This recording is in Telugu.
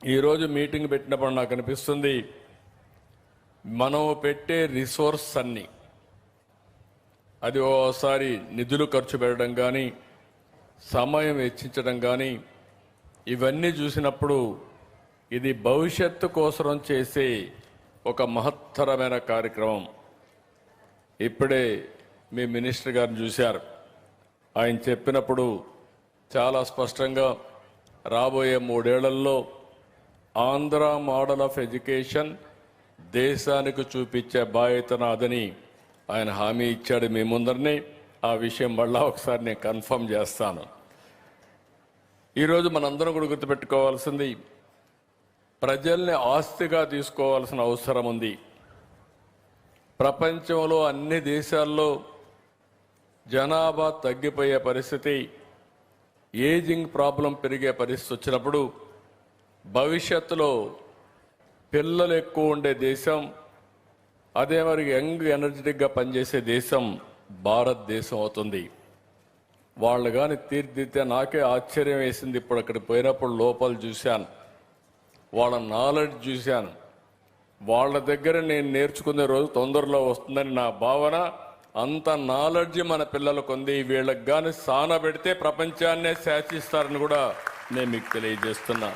ఈరోజు మీటింగ్ పెట్టినప్పుడు నాకు అనిపిస్తుంది, మనం పెట్టే రిసోర్స్ అన్ని అది ఓసారి నిధులు ఖర్చు పెట్టడం కానీ, సమయం వెచ్చించడం కానీ, ఇవన్నీ చూసినప్పుడు ఇది భవిష్యత్తు కోసం చేసే ఒక మహత్తరమైన కార్యక్రమం. ఇప్పుడే మీ మినిస్టర్ గారిని చూశారు. ఆయన చెప్పినప్పుడు చాలా స్పష్టంగా రాబోయే 3 ఏళ్లలో ఆంధ్ర మోడల్ ఆఫ్ ఎడ్యుకేషన్ దేశానికి చూపించే బాధ్యత నాదని ఆయన హామీ ఇచ్చాడు మీ ముందరనే. ఆ విషయం మళ్ళా ఒకసారి నేను కన్ఫర్మ్ చేస్తాను. ఈరోజు మనందరం కూడా గుర్తుపెట్టుకోవాల్సింది, ప్రజల్ని ఆస్తిగా తీసుకోవాల్సిన అవసరం ఉంది. ప్రపంచంలో అన్ని దేశాల్లో జనాభా తగ్గిపోయే పరిస్థితి, ఏజింగ్ ప్రాబ్లం పెరిగే పరిస్థితి వచ్చినప్పుడు భవిష్యత్తులో పిల్లలు ఎక్కువ ఉండే దేశం, అదే మరి యంగ్ ఎనర్జెటిక్గా పనిచేసే దేశం భారతదేశం అవుతుంది. వాళ్ళు కానీ తీర్చిదిద్దితే నాకే ఆశ్చర్యం వేసింది. ఇప్పుడు అక్కడికి పోయినప్పుడు లోపల చూశాను, వాళ్ళ నాలెడ్జ్ చూశాను. వాళ్ళ దగ్గర నేను నేర్చుకునే రోజు తొందరలో వస్తుందని నా భావన. అంత నాలెడ్జ్ మన పిల్లలకు ఉంది. వీళ్ళకి కానీ సాన పెడితే ప్రపంచాన్నే శాసిస్తారని కూడా నేను మీకు తెలియజేస్తున్నా.